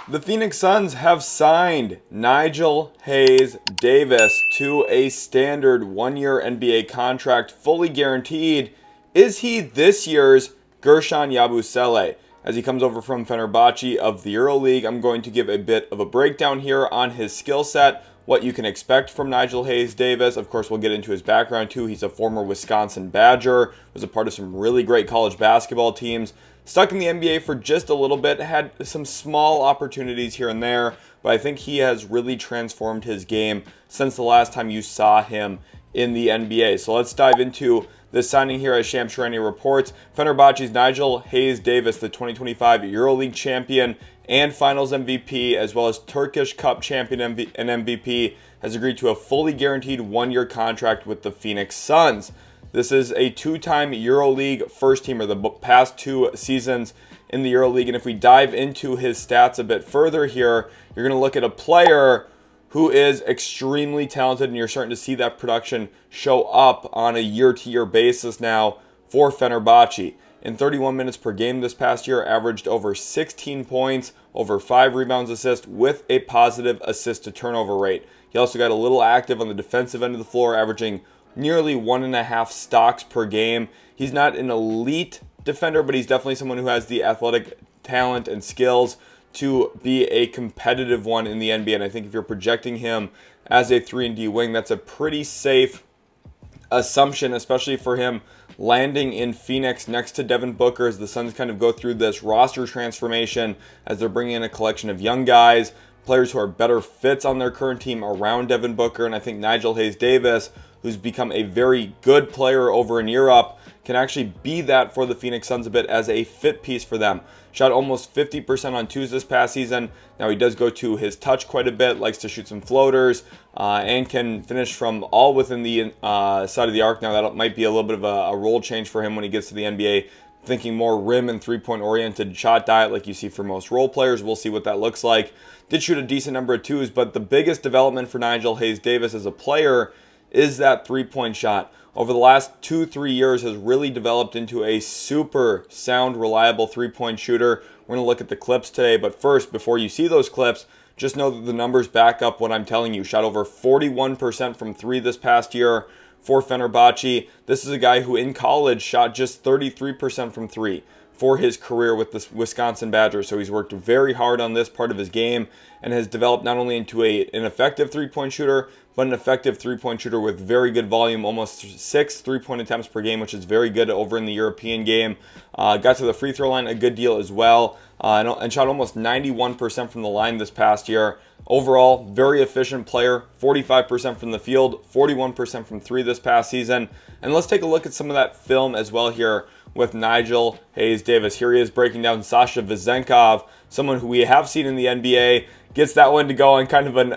The Phoenix Suns have signed Nigel Hayes-Davis to a standard one-year NBA contract, fully guaranteed. Is he this year's Guerschon Yabusele? As he comes over from Fenerbahce of the EuroLeague, I'm going to give a bit of a breakdown here on his skill set, what you can expect from Nigel Hayes-Davis. Of course, we'll get into his background too. He's a former Wisconsin Badger, was a part of some really great college basketball teams. Stuck in the NBA for just a little bit, had some small opportunities here and there, but I think he has really transformed his game since the last time you saw him in the NBA. So let's dive into this signing here as Shams Charania reports. Fenerbahce's Nigel Hayes-Davis, the 2025 EuroLeague champion and Finals MVP, as well as Turkish Cup champion and MVP, has agreed to a fully guaranteed one-year contract with the Phoenix Suns. This is a two-time EuroLeague first teamer, the past 2 seasons in the EuroLeague. And if we dive into his stats a bit further here, you're going to look at a player who is extremely talented, and you're starting to see that production show up on a year-to-year basis now for Fenerbahce. In 31 minutes per game this past year, averaged over 16 points, over 5 rebounds, assists, with a positive assist-to-turnover rate. He also got a little active on the defensive end of the floor, averaging nearly 1.5 stocks per game. He's not an elite defender, but he's definitely someone who has the athletic talent and skills to be a competitive one in the NBA. And I think if you're projecting him as a 3-and-D wing, that's a pretty safe assumption, especially for him landing in Phoenix next to Devin Booker as the Suns kind of go through this roster transformation as they're bringing in a collection of young guys, players who are better fits on their current team around Devin Booker. And I think Nigel Hayes-Davis, who's become a very good player over in Europe, can actually be that for the Phoenix Suns a bit as a fit piece for them. Shot almost 50% on twos this past season. Now he does go to his touch quite a bit, likes to shoot some floaters, and can finish from all within the side of the arc. Now that might be a little bit of a role change for him when he gets to the NBA, thinking more rim and three-point oriented shot diet like you see for most role players. We'll see what that looks like. Did shoot a decent number of twos, but the biggest development for Nigel Hayes-Davis as a player is that three-point shot. Over the last 2-3 years has really developed into a super sound, reliable three-point shooter. We're going to look at the clips today, but first, before you see those clips, just know that the numbers back up what I'm telling you. Shot over 41% from 3 this past year for Fenerbahce. This is a guy who in college shot just 33% from 3 for his career with the Wisconsin Badgers. So he's worked very hard on this part of his game and has developed not only into an effective three-point shooter, but an effective three-point shooter with very good volume, almost 6 three-point attempts per game, which is very good over in the European game. Got to the free throw line a good deal as well, and shot almost 91% from the line this past year. Overall, very efficient player, 45% from the field, 41% from 3 this past season. And let's take a look at some of that film as well here with Nigel Hayes-Davis. Here he is breaking down Sasha Vezenkov, someone who we have seen in the NBA. Gets that one to go on kind of an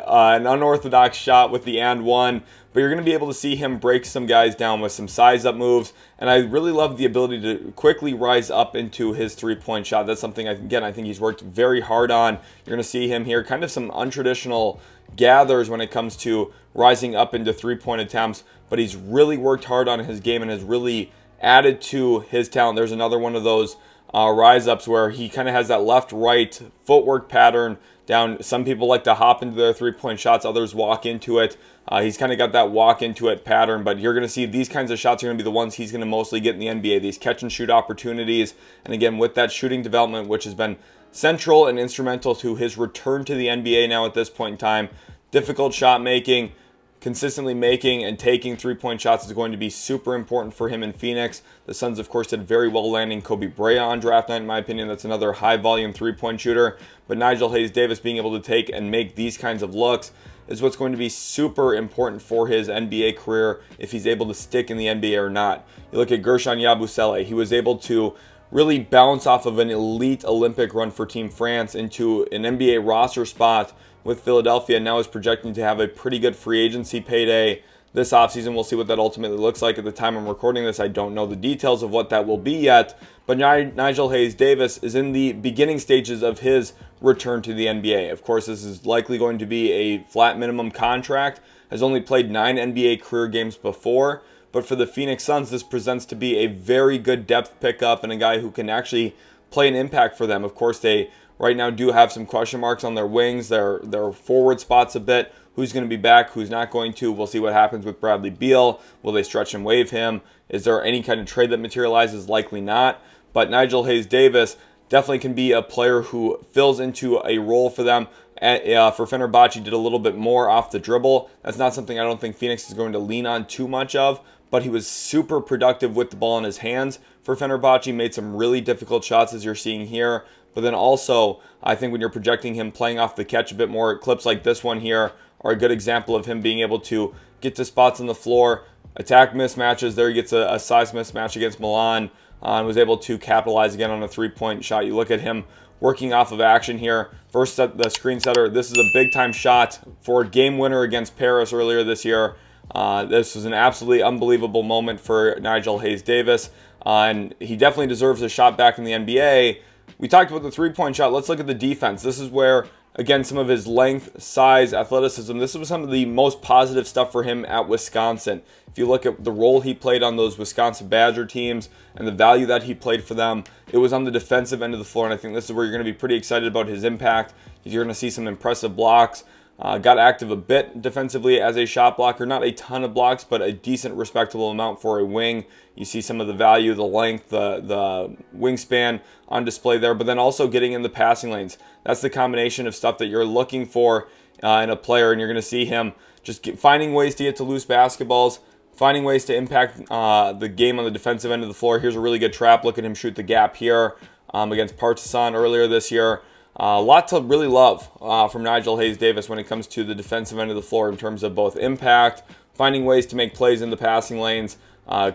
unorthodox shot with the and one. But you're going to be able to see him break some guys down with some size-up moves. And I really love the ability to quickly rise up into his three-point shot. That's something, again, I think he's worked very hard on. You're going to see him here, kind of some untraditional gathers when it comes to rising up into three-point attempts. But he's really worked hard on his game and has really added to his talent. There's another one of those rise-ups where he kind of has that left-right footwork pattern down. Some people like to hop into their three-point shots. Others walk into it. He's kind of got that walk into it pattern, but you're going to see these kinds of shots are going to be the ones he's going to mostly get in the NBA, these catch-and-shoot opportunities. And again, with that shooting development, which has been central and instrumental to his return to the NBA now at this point in time, difficult shot making, consistently making and taking three-point shots is going to be super important for him in Phoenix. The Suns, of course, did very well landing Kobe Bryant on draft night, in my opinion. That's another high-volume three-point shooter. But Nigel Hayes-Davis being able to take and make these kinds of looks is what's going to be super important for his NBA career if he's able to stick in the NBA or not. You look at Guerschon Yabusele. He was able to really bounce off of an elite Olympic run for Team France into an NBA roster spot with Philadelphia. Now is projecting to have a pretty good free agency payday this offseason. We'll see what that ultimately looks like. At the time I'm recording this, I don't know the details of what that will be yet. But Nigel Hayes-Davis is in the beginning stages of his return to the NBA. Of course, this is likely going to be a flat minimum contract. Has only played 9 NBA career games before. But for the Phoenix Suns, this presents to be a very good depth pickup and a guy who can actually play an impact for them. Of course, they right now do have some question marks on their wings, their forward spots a bit. Who's going to be back? Who's not going to? We'll see what happens with Bradley Beal. Will they stretch and waive him? Is there any kind of trade that materializes? Likely not. But Nigel Hayes-Davis definitely can be a player who fills into a role for them. For Fenerbahce, did a little bit more off the dribble. That's not something I don't think Phoenix is going to lean on too much of, but he was super productive with the ball in his hands for Fenerbahce, made some really difficult shots as you're seeing here. But then also, I think when you're projecting him playing off the catch a bit more, clips like this one here are a good example of him being able to get to spots on the floor, attack mismatches. There he gets a size mismatch against Milan, and was able to capitalize again on a three-point shot. You look at him working off of action here. First set, the screen setter. This is a big-time shot for a game winner against Paris earlier this year. This was an absolutely unbelievable moment for Nigel Hayes-Davis, and he definitely deserves a shot back in the NBA. We talked about the three-point shot. Let's look at the defense. This is where, again, some of his length, size, athleticism, this was some of the most positive stuff for him at Wisconsin. If you look at the role he played on those Wisconsin Badger teams and the value that he played for them, it was on the defensive end of the floor, and I think this is where you're going to be pretty excited about his impact. You're going to see some impressive blocks. Got active a bit defensively as a shot blocker. Not a ton of blocks, but a decent, respectable amount for a wing. You see some of the value, the length, the wingspan on display there, but then also getting in the passing lanes. That's the combination of stuff that you're looking for in a player, and you're going to see him just finding ways to get to loose basketballs, finding ways to impact the game on the defensive end of the floor. Here's a really good trap. Look at him shoot the gap here against Partizan earlier this year. A lot to really love from Nigel Hayes-Davis when it comes to the defensive end of the floor in terms of both impact, finding ways to make plays in the passing lanes,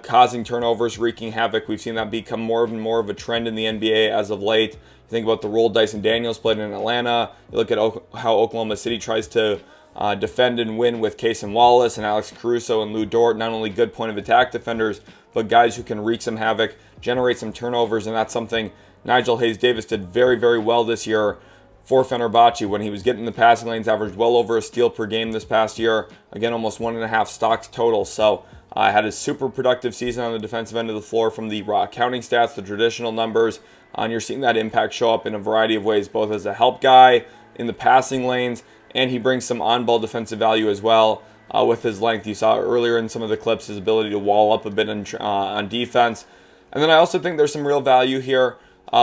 causing turnovers, wreaking havoc. We've seen that become more and more of a trend in the NBA as of late. You think about the role Dyson Daniels played in Atlanta. You look at how Oklahoma City tries to defend and win with Cason Wallace and Alex Caruso and Lou Dort. Not only good point of attack defenders, but guys who can wreak some havoc, generate some turnovers, and that's something Nigel Hayes-Davis did very, very well this year for Fenerbahce when he was getting the passing lanes, averaged well over a steal per game this past year. Again, almost 1.5 stocks total. So had a super productive season on the defensive end of the floor from the raw counting stats, the traditional numbers. And you're seeing that impact show up in a variety of ways, both as a help guy in the passing lanes, and he brings some on-ball defensive value as well with his length. You saw earlier in some of the clips his ability to wall up a bit on defense. And then I also think there's some real value here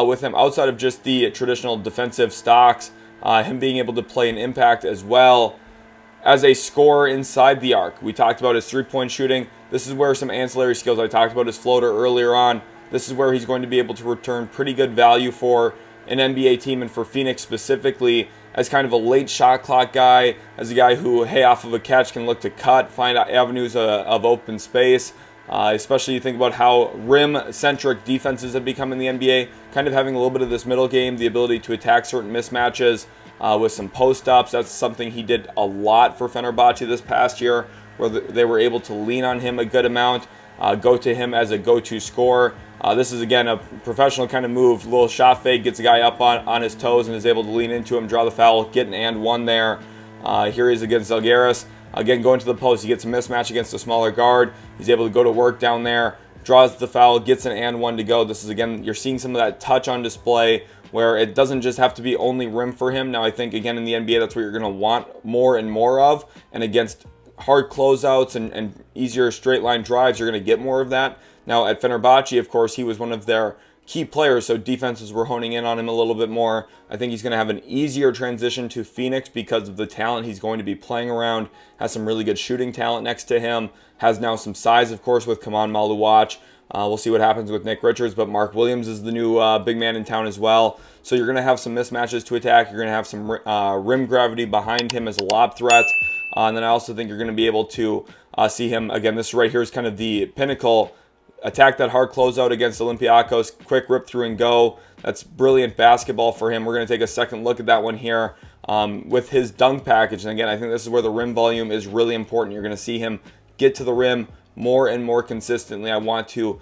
with him outside of just the traditional defensive stocks, him being able to play an impact as well as a scorer inside the arc. We talked about his three-point shooting. This is where some ancillary skills, I talked about his floater earlier on. This is where he's going to be able to return pretty good value for an NBA team and for Phoenix specifically as kind of a late shot clock guy, as a guy who, hey, off of a catch can look to cut, find avenues of open space. Especially you think about how rim-centric defenses have become in the NBA, kind of having a little bit of this middle game, the ability to attack certain mismatches with some post-ups. That's something he did a lot for Fenerbahce this past year, where they were able to lean on him a good amount, go to him as a go-to scorer. This is, again, a professional kind of move. Little shot fake, gets a guy up on his toes and is able to lean into him, draw the foul, get an and one there. Here he is against Zalgiris. Again, going to the post, he gets a mismatch against a smaller guard. He's able to go to work down there, draws the foul, gets an and one to go. This is, again, you're seeing some of that touch on display where it doesn't just have to be only rim for him. Now, I think, again, in the NBA, that's what you're going to want more and more of. And against hard closeouts and easier straight line drives, you're going to get more of that. Now, at Fenerbahce, of course, he was one of their key players, so defenses were honing in on him a little bit more. I think he's going to have an easier transition to Phoenix because of the talent he's going to be playing around. Has some really good shooting talent next to him. Has now some size, of course, with Kaman Maluach. We'll see what happens with Nick Richards, but Mark Williams is the new big man in town as well. So you're going to have some mismatches to attack. You're going to have some rim gravity behind him as a lob threat. And then I also think you're going to be able to see him, again, this right here is kind of the pinnacle. Attack that hard closeout against Olympiacos. Quick rip through and go. That's brilliant basketball for him. We're going to take a second look at that one here with his dunk package. And again, I think this is where the rim volume is really important. You're going to see him get to the rim more and more consistently. I want to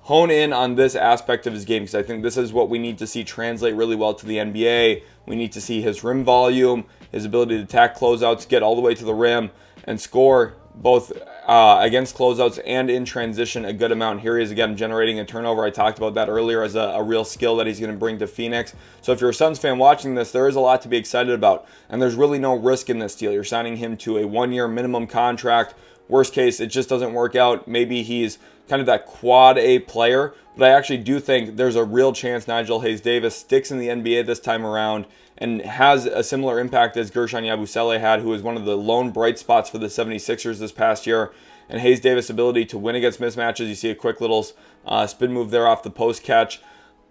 hone in on this aspect of his game because I think this is what we need to see translate really well to the NBA. We need to see his rim volume, his ability to attack closeouts, get all the way to the rim, and score both against closeouts and in transition a good amount. Here he is again generating a turnover. I talked about that earlier as a real skill that he's going to bring to Phoenix. So if you're a Suns fan watching this, there is a lot to be excited about. And there's really no risk in this deal. You're signing him to a 1-year minimum contract. Worst case, it just doesn't work out. Maybe he's kind of that quad A player. But I actually do think there's a real chance Nigel Hayes-Davis sticks in the NBA this time around and has a similar impact as Guerschon Yabusele had, who was one of the lone bright spots for the 76ers this past year. And Hayes-Davis' ability to win against mismatches. You see a quick little spin move there off the post catch.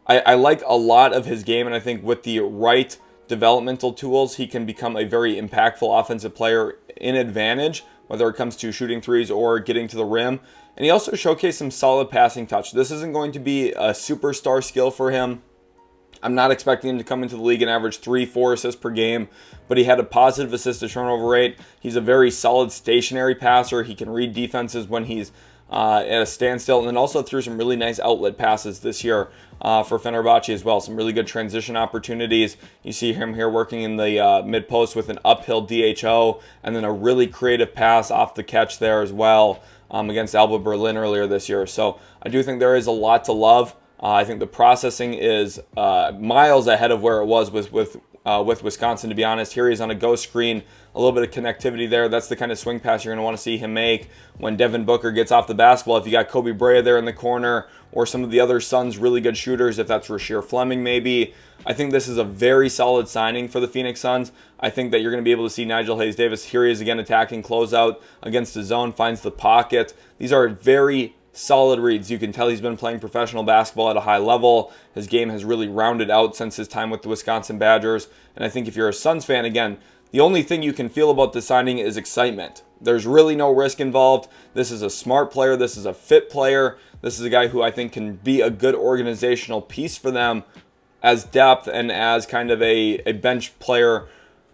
I like a lot of his game, and I think with the right developmental tools, he can become a very impactful offensive player in advantage, whether it comes to shooting threes or getting to the rim. And he also showcased some solid passing touch. This isn't going to be a superstar skill for him. I'm not expecting him to come into the league and average 3-4 assists per game, but he had a positive assist to turnover rate. He's a very solid stationary passer. He can read defenses when he's at a standstill, and then also threw some really nice outlet passes this year for Fenerbahce as well. Some really good transition opportunities. You see him here working in the mid post with an uphill DHO, and then a really creative pass off the catch there as well against Alba Berlin earlier this year. So I do think there is a lot to love. I think the processing is miles ahead of where it was with Wisconsin, to be honest. Here he is on a go screen, a little bit of connectivity there. That's the kind of swing pass you're going to want to see him make when Devin Booker gets off the basketball. If you got Kobe Brea there in the corner, or some of the other Suns really good shooters, if that's Rasheer Fleming maybe. I think this is a very solid signing for the Phoenix Suns. I think that you're going to be able to see Nigel Hayes-Davis. Here he is again attacking closeout against the zone, finds the pocket. These are very solid reads. You can tell he's been playing professional basketball at a high level. His game has really rounded out since his time with the Wisconsin Badgers. And I think if you're a Suns fan, again, the only thing you can feel about this signing is excitement. There's really no risk involved. This is a smart player. This is a fit player. This is a guy who I think can be a good organizational piece for them as depth and as kind of a bench player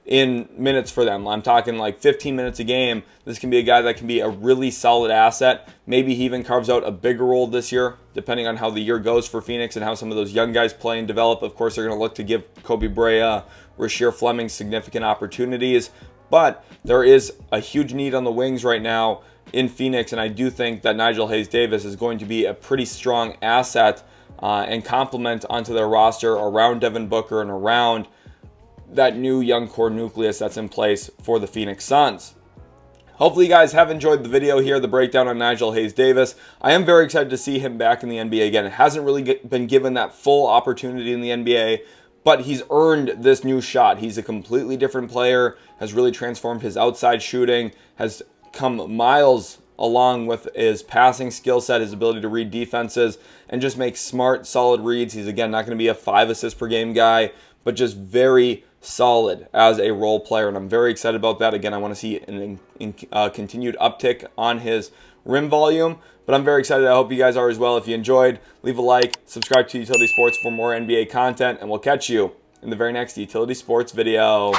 in minutes for them. I'm talking like 15 minutes a game. This can be a guy that can be a really solid asset. Maybe he even carves out a bigger role this year, depending on how the year goes for Phoenix and how some of those young guys play and develop. Of course, they're going to look to give Kobe Brea, Rasheer Fleming significant opportunities. But there is a huge need on the wings right now in Phoenix, and I do think that Nigel Hayes-Davis is going to be a pretty strong asset and complement onto their roster around Devin Booker and around that new young core nucleus that's in place for the Phoenix Suns. Hopefully you guys have enjoyed the video here, the breakdown on Nigel Hayes-Davis. I am very excited to see him back in the NBA again. It hasn't really been given that full opportunity in the NBA, but he's earned this new shot. He's a completely different player, has really transformed his outside shooting, has come miles along with his passing skill set, his ability to read defenses, and just make smart, solid reads. He's, again, not going to be a 5 assists per game guy, but just very solid as a role player, and I'm very excited about that. Again, I want to see a continued uptick on his rim volume, but I'm very excited. I hope you guys are as well. If you enjoyed, leave a like, subscribe to Utility Sports for more NBA content, and we'll catch you in the very next Utility Sports video.